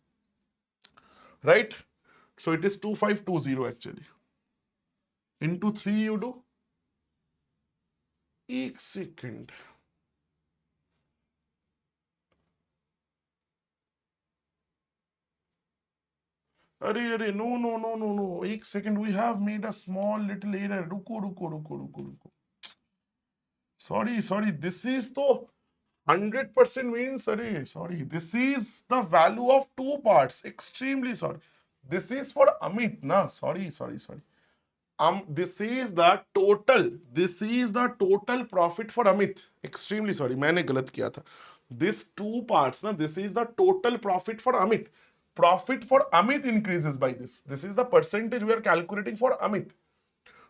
Right? So it is 2520 actually. Into 3 you do. एक second. अरे no. एक second, we have made a small little error. रुको. Sorry. This is the 100% means, sorry. This is the value of two parts. Extremely sorry. This is for Amit, na? Sorry. This is the total. This is the total profit for Amit. Extremely sorry. मैंने गलत किया था. This two parts, na? This is the total profit for Amit. Profit for Amit increases by this. This is the percentage we are calculating for Amit.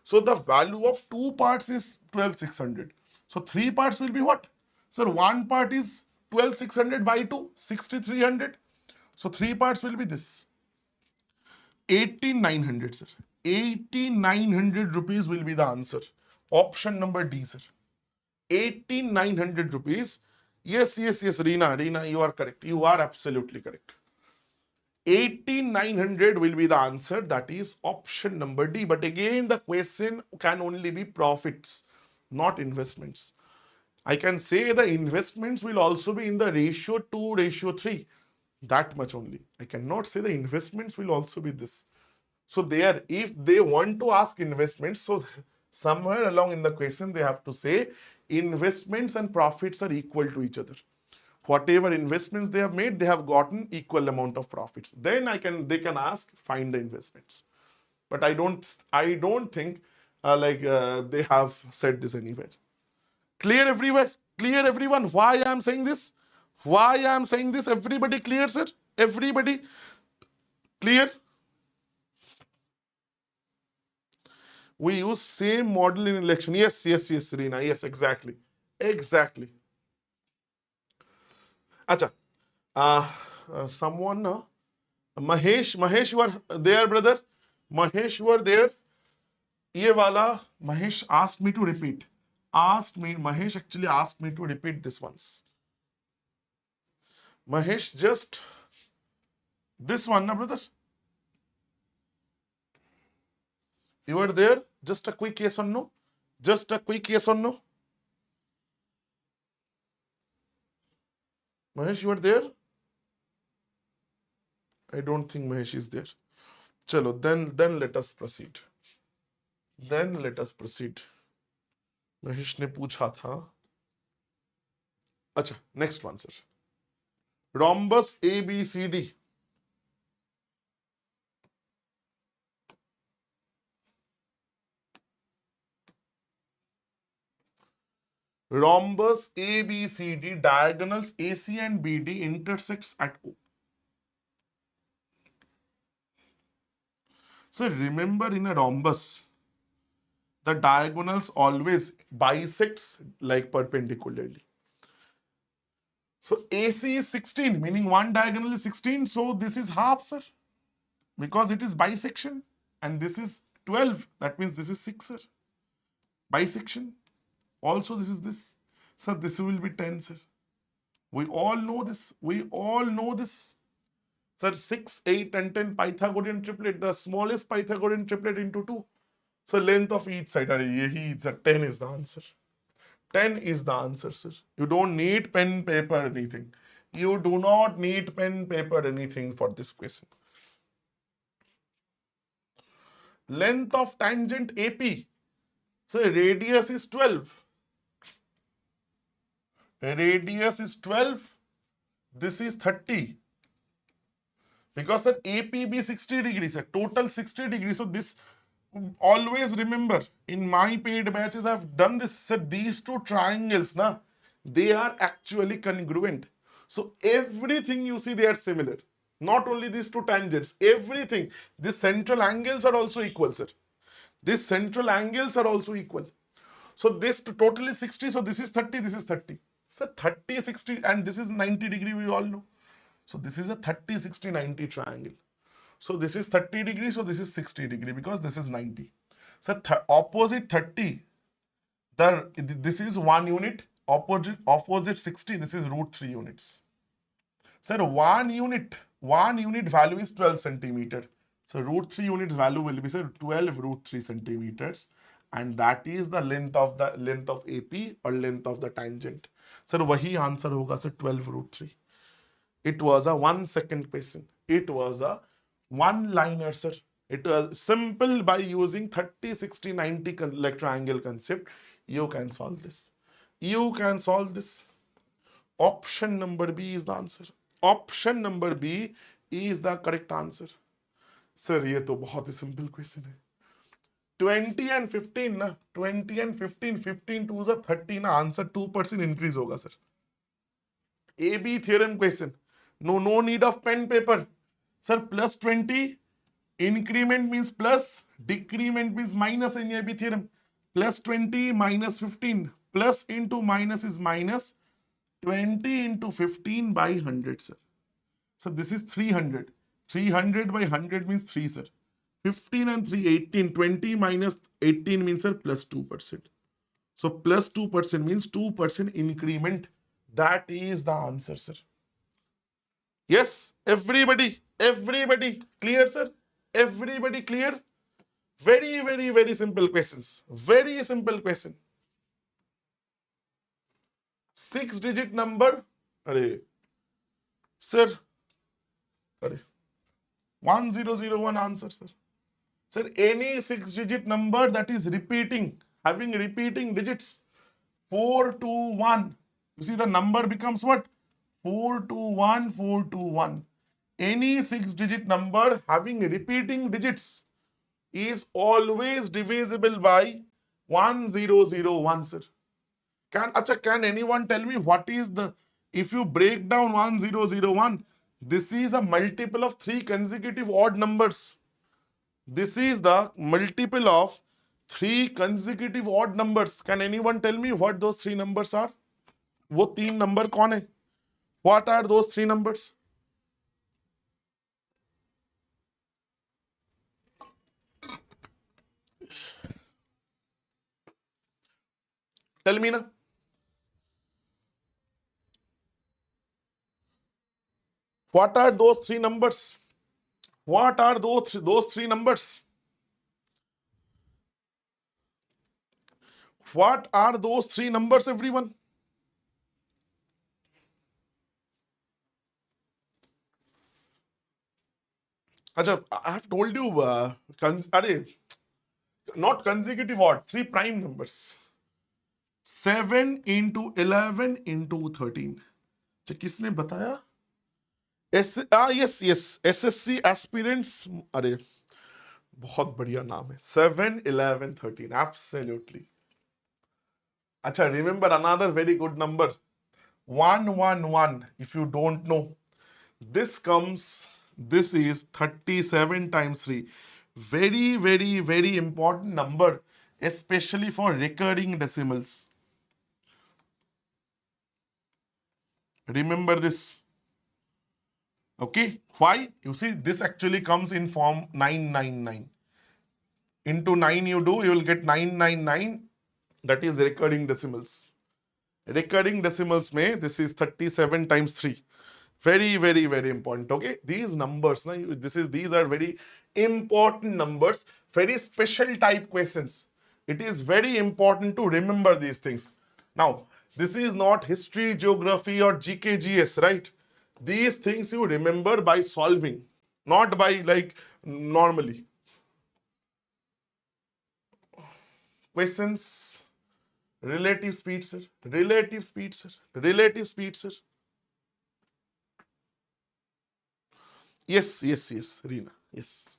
So the value of two parts is 12,600. So three parts will be what? Sir, one part is 12,600 by 2, 6,300. So three parts will be this. 18,900, sir. 18,900 rupees will be the answer. Option number D, sir. 18,900 rupees. Yes, Reena, you are correct. You are absolutely correct. 18,900 will be the answer. That is option number D. But again, the question can only be profits, not investments. I can say the investments will also be in the ratio 2, ratio 3. That much only. I cannot say the investments will also be this. So there, if they want to ask investments, so somewhere along in the question, they have to say investments and profits are equal to each other. Whatever investments they have made, they have gotten equal amount of profits. Then they can ask, find the investments. But I don't think they have said this anywhere. Clear everywhere? Clear everyone? Why I am saying this? Why I am saying this? Everybody clear, sir? Everybody clear? We use same model in election. Yes, Reena. Yes, exactly. Acha. Someone, Mahesh, you are there, brother? Mahesh, you are there? ये वाला, Mahesh asked me to repeat. Mahesh actually asked me to repeat this once. Mahesh, just this one, na brother? You are there? Just a quick yes or no? Just a quick yes or no? Mahesh, you are there? I don't think Mahesh is there. Chalo, then let us proceed. Mahesh ने पूछा था. अच्छा, next one, sir. Rhombus ABCD. Rhombus ABCD, diagonals AC and BD intersects at O. So remember, in a rhombus, the diagonals always bisects like perpendicularly. So AC is 16, meaning one diagonal is 16. So this is half, sir, because it is bisection. And this is 12. That means this is 6, sir. Bisection, also this is this. So this will be 10, sir. We all know this. We all know this. Sir, 6, 8 and 10 Pythagorean triplet, the smallest Pythagorean triplet into 2. So length of each side, 10 is the answer. 10 is the answer, sir. You don't need pen, paper, anything. You do not need pen, paper, anything for this question. Length of tangent AP. So radius is 12. Radius is 12. This is 30. Because at APB 60 degrees, at total 60 degrees. So this, always remember, in my paid batches, I've done this. So these two triangles, they are actually congruent. So everything you see, they are similar. Not only these two tangents, everything. These central angles are also equal, sir. These central angles are also equal. So this total is 60. So this is 30, this is 30. So 30, 60, and this is 90 degree, we all know. So this is a 30, 60, 90 triangle. So this is 30 degree, so this is 60 degree because this is 90. So opposite 30, this is 1 unit. Opposite 60, this is root 3 units. Sir, 1 unit value is 12 centimeter. So root 3 unit value will be, sir, 12 root 3 centimeters, and that is the length of AP or length of the tangent. Sir, wahi answer hoga, sir, 12 root 3. It was a 1 second question. It was a one liner, sir. It was simple. By using 30, 60, 90 like triangle concept, you can solve this. You can solve this. Option number B is the answer. Option number B is the correct answer. Sir, ये तो बहुत ही simple question है. 20 and 15 ना, 20 and 15, 15 to 30 ना, answer 2% increase होगा, sir. AB theorem question. No need of pen paper. Sir, plus 20, increment means plus, decrement means minus in AB theorem. Plus 20 minus 15. Plus into minus is minus. 20 into 15 by 100, sir. So this is 300. 300 by 100 means 3, sir. 15 and 3, 18. 20 minus 18 means, sir, plus 2%. So plus 2% means 2% increment. That is the answer, sir. Yes, everybody clear, sir? Everybody clear? Very simple questions. Very simple question. 6-digit number. Sir. 1001 answer, sir. Sir, any 6-digit number that is repeating, having repeating digits, 4 to 1. You see the number becomes what? 4 to 1, 4 to 1. Any 6-digit number having repeating digits is always divisible by 1001, sir. Can anyone tell me what is the, if you break down 1001, this is a multiple of 3 consecutive odd numbers. This is the multiple of 3 consecutive odd numbers. Can anyone tell me what those 3 numbers are? वो 3 number कौन है? What are those 3 numbers? Tell me na. What are those 3 numbers? What are those 3 numbers? What are those 3 numbers, everyone? Achha, I have told you, not consecutive odd, 3 prime numbers. 7 into 11 into 13. अच्छा, किसने बताया? yes, SSC aspirants. अरे बहुत बढ़िया नाम है. 7, 11, 13. Absolutely. अच्छा, remember another very good number. 111. If you don't know, this is 37 times 3. Very important number, especially for recurring decimals. Remember this. Okay, why? You see, this actually comes in form 999. Into 9 you do, you will get 999. that is recurring decimals. Recurring decimals में this is 37 times 3. Very, very, very important. Okay, these numbers, these are very important numbers, very special type questions. It is very important to remember these things. Now, this is not history, geography, or GKGS, right? These things you remember by solving, not by like normally. Questions, relative speed, sir. Relative speed, sir. Relative speed, sir. Yes, yes, yes, Reena. Yes.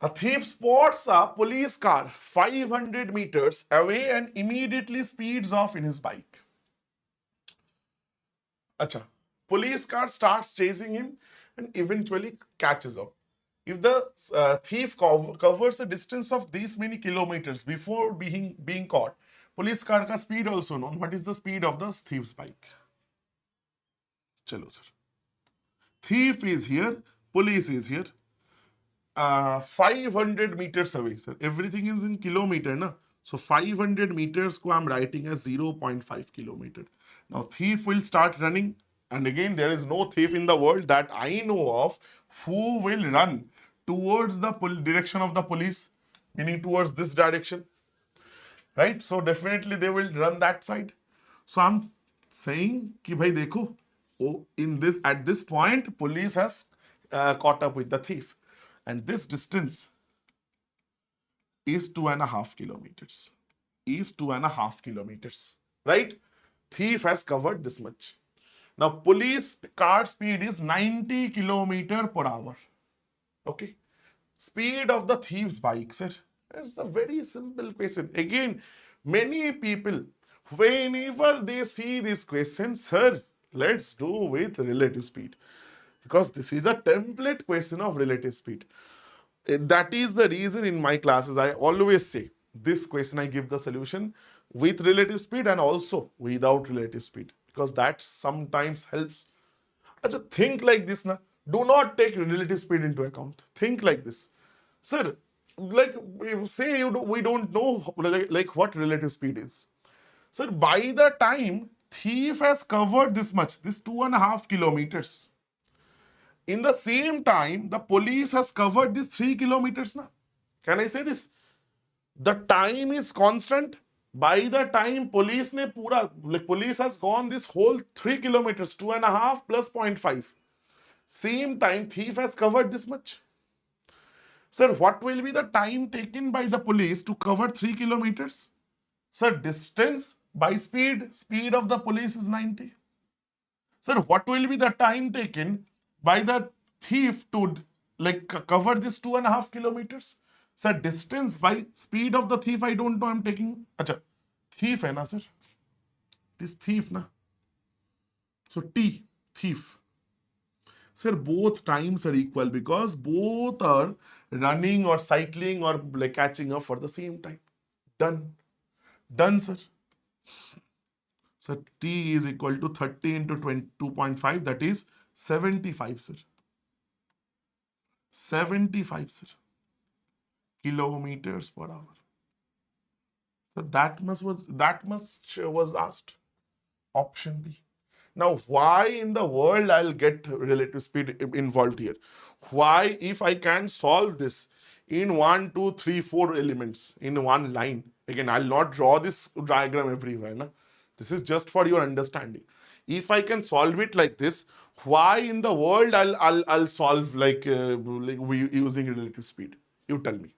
A thief spots a police car 500 meters away and immediately speeds off in his bike. Acha. Police car starts chasing him and eventually catches up. If the thief covers a distance of these many kilometers before being caught, police car ka speed also known. What is the speed of the thief's bike? Chalo, sir. Thief is here, police is here. 500 meters away, sir. Everything is in kilometer, na? So 500 meters ko I'm writing as 0.5 kilometer. Now thief will start running, and again there is no thief in the world that I know of who will run towards the direction of the police, meaning towards this direction, right? So definitely they will run that side. So I'm saying कि भाई देखो, oh, in this at this point police has caught up with the thief, and this distance is 2.5 kilometers. Is 2.5 kilometers, right? Thief has covered this much. Now police car speed is 90 kilometer per hour. Okay, speed of the thief's bike, sir. It's a very simple question. Again, many people, whenever they see this question, sir, let's do with relative speed, because this is a template question of relative speed. That is the reason in my classes I always say this question I give the solution with relative speed and also without relative speed, because that sometimes helps. Achha, think like this na. Do not take relative speed into account. Think like this, sir. Like say we don't know like what relative speed is. Sir, by the time thief has covered this much, this 2.5 kilometers, in the same time, the police has covered this 3 kilometers. Na? Can I say this? The time is constant. By the time police ne pura, like police has gone this whole 3 kilometers, 2.5 plus 0.5. Same time, thief has covered this much. Sir, what will be the time taken by the police to cover 3 kilometers? Sir, distance by speed, speed of the police is 90. Sir, what will be the time taken by the thief to like cover this 2.5 kilometers? Sir, distance by speed of the thief, I don't know. I'm taking. Acha, thief hai na, sir. It is thief na. So T, thief. Sir, both times are equal because both are running or cycling or like catching up for the same time. Done. Done, sir. So T is equal to 30 into 22.5, that is 75, sir. 75, sir. Kilometers per hour. So that much was asked. Option B. Now, why in the world I'll get relative speed involved here? Why, if I can solve this in 1, 2, 3, 4 elements in one line? Again, I'll not draw this diagram everywhere. Na? This is just for your understanding. If I can solve it like this, why in the world I'll solve like we using relative speed? You tell me.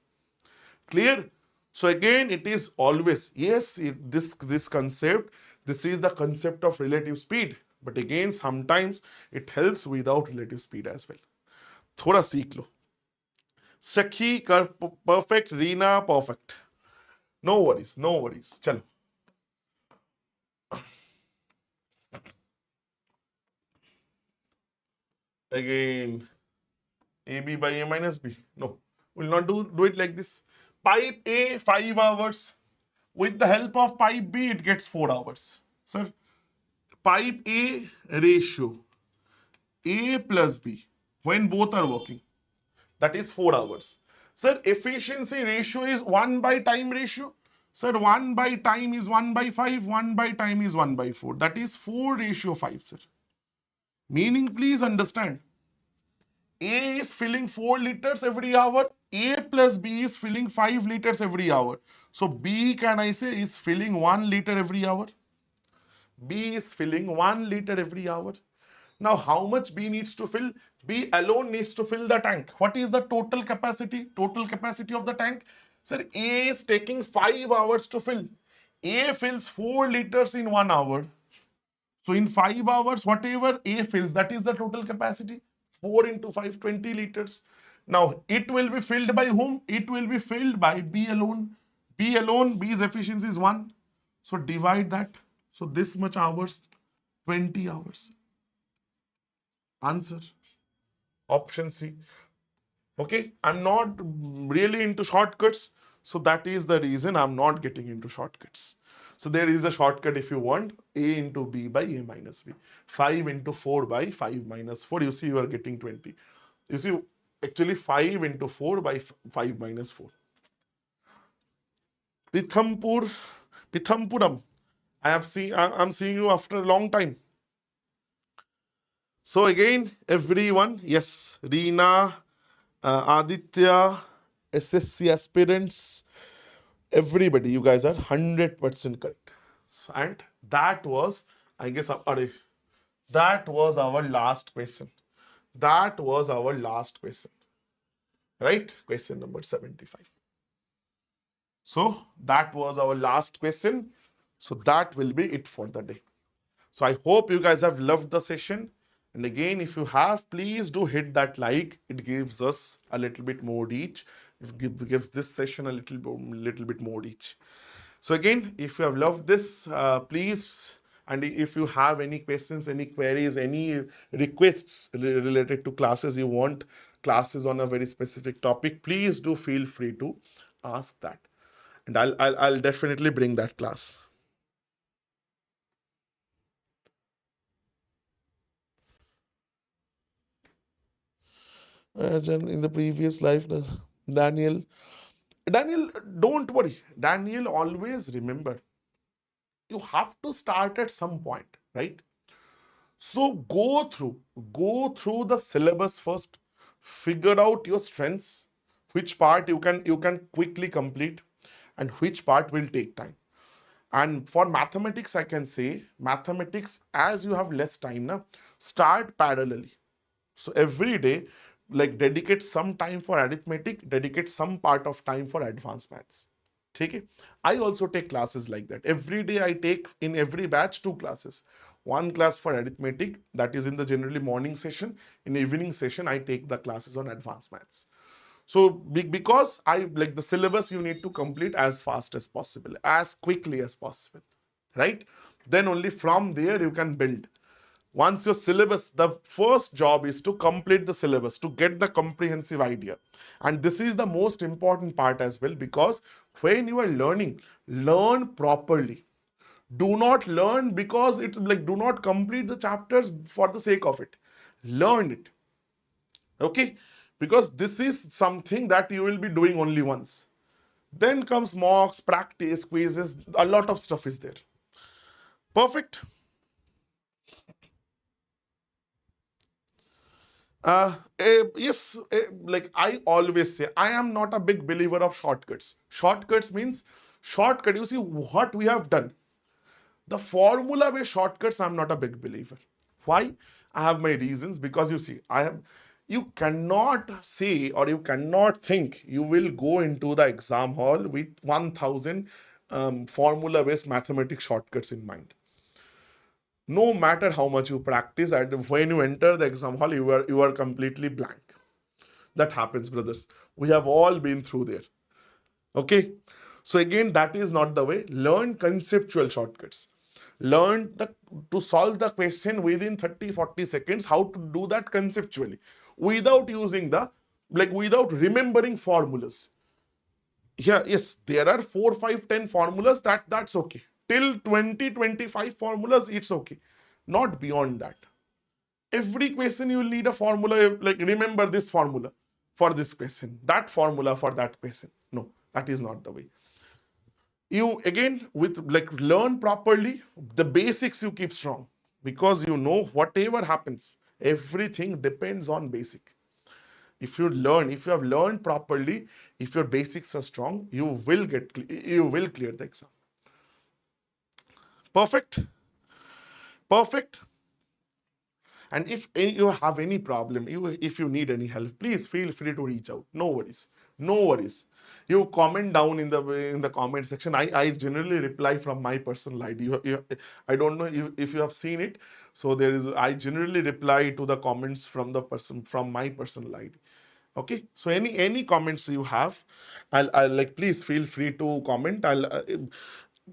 Clear? So again, it is always, yes, this concept, this is the concept of relative speed. But again, sometimes it helps without relative speed as well. थोड़ा सीख लो. Sakhi perfect, Reena perfect. No worries, no worries. चलो. Again, AB by A minus B. No, we'll not do it like this. Pipe A, 5 hours. With the help of pipe B, it gets 4 hours. Sir, pipe A ratio A plus B when both are working, that is 4 hours. Sir, efficiency ratio is 1 by time ratio. Sir, 1 by time is 1 by 5, 1 by time is 1 by 4. That is 4:5, sir. Meaning, please understand, A is filling 4 liters every hour. A plus B is filling 5 liters every hour. So B, can I say, is filling 1 liter every hour? B is filling 1 liter every hour. Now, how much B needs to fill? B alone needs to fill the tank. What is the total capacity? Total capacity of the tank? Sir, A is taking 5 hours to fill. A fills 4 liters in 1 hour. So in 5 hours, whatever A fills, that is the total capacity. 4 into 5, 20 liters. Now, it will be filled by whom? It will be filled by B alone. B alone, B's efficiency is 1. So divide that. So this much hours, 20 hours. Answer, option C. Okay, I'm not really into shortcuts, so that is the reason I'm not getting into shortcuts. So there is a shortcut if you want: A into B by A minus B. 5 into 4 by 5 minus 4. You see, you are getting 20. You see, actually 5 into 4 by 5 minus 4. Pithampur, Pithampuram. I'm seeing you after a long time. So again, everyone, yes, Reena, Aditya, SSC aspirants, everybody, you guys are 100% correct. And that was, I guess, that was our last question. That was our last question, right? Question number 75. So that was our last question. So that will be it for the day. So I hope you guys have loved the session. And again, if you have, please do hit that like. It gives us a little bit more reach. It gives this session a little bit more reach. So again, if you have loved this, please, and if you have any questions, any queries, any requests related to classes, you want classes on a very specific topic, please do feel free to ask that. And I'll definitely bring that class. As in the previous life, Daniel, Daniel, don't worry. Daniel, always remember, you have to start at some point, right? So go through the syllabus first, figure out your strengths, which part you can quickly complete, and which part will take time. And for mathematics, I can say mathematics, as you have less time now, start parallelly. So every day, like, dedicate some time for arithmetic, dedicate some part of time for advanced maths. Okay. I also take classes like that. Every day I take, in every batch, 2 classes. One class for arithmetic, that is in the generally morning session. In the evening session, I take the classes on advanced maths. So because I like the syllabus, you need to complete as fast as possible, as quickly as possible, right? Then only from there you can build. Once your syllabus, the first job is to complete the syllabus, to get the comprehensive idea. And this is the most important part as well, because when you are learning, learn properly. Do not learn because it's like, do not complete the chapters for the sake of it. Learn it. Okay? Because this is something that you will be doing only once. Then comes mocks, practice, quizzes, a lot of stuff is there. Perfect. Yes, like I always say, I am not a big believer of shortcuts. Shortcuts means shortcut. You see what we have done. The formula based shortcuts, I'm not a big believer. Why? I have my reasons. Because you see, you cannot say, or you cannot think you will go into the exam hall with 1000 formula based mathematics shortcuts in mind. No matter how much you practice, and when you enter the exam hall, you are completely blank. That happens, brothers. We have all been through there. Okay. So again, that is not the way. Learn conceptual shortcuts. Learn to solve the question within 30-40 seconds, how to do that conceptually, without using without remembering formulas. Yeah, yes, there are 4, 5, 10 formulas, that's okay. Till 20-25 formulas, it's okay. Not beyond that. Every question you will need a formula, like remember this formula for this question, that formula for that question. No, that is not the way. You again with like learn properly, the basics you keep strong, because you know whatever happens, everything depends on basic. If you learn, if you have learned properly, if your basics are strong, you will clear the exam. Perfect. Perfect. And if you have any problem, if you need any help, please feel free to reach out. No worries. No worries. You comment down in the comment section. I generally reply from my personal ID. I don't know if you have seen it. So there is, I generally reply to the comments from the person from my personal ID. Okay, so any comments you have, I'll like, please feel free to comment.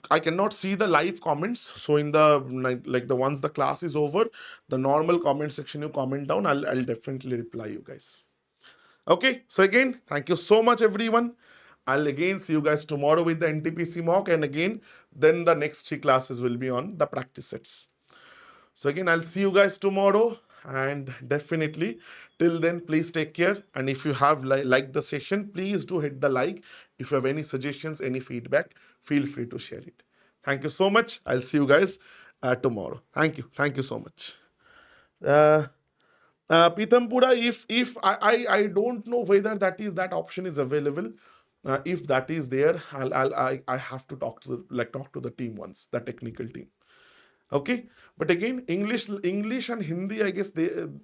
I cannot see the live comments, so in the like the once the class is over, the normal comment section you comment down, I'll definitely reply you guys. Okay, so again, thank you so much everyone. I'll again see you guys tomorrow with the NTPC mock, and again then the next 3 classes will be on the practice sets. So again, I'll see you guys tomorrow, and definitely till then, please take care. And if you have liked the session, please do hit the like. If you have any suggestions, any feedback, feel free to share it. Thank you so much. I'll see you guys tomorrow. Thank you. Thank you so much. Uh, Pitampura, if I don't know whether that option is available. If that is there, I have to talk to the team once, the technical team. Okay, but again, English and Hindi, I guess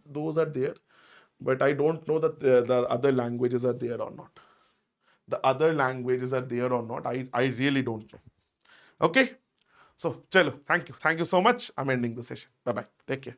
those are there, but I don't know that the other languages are there or not. The other languages are there or not, I really don't know. Okay, so chalo, thank you so much. I'm ending the session. Bye bye, take care.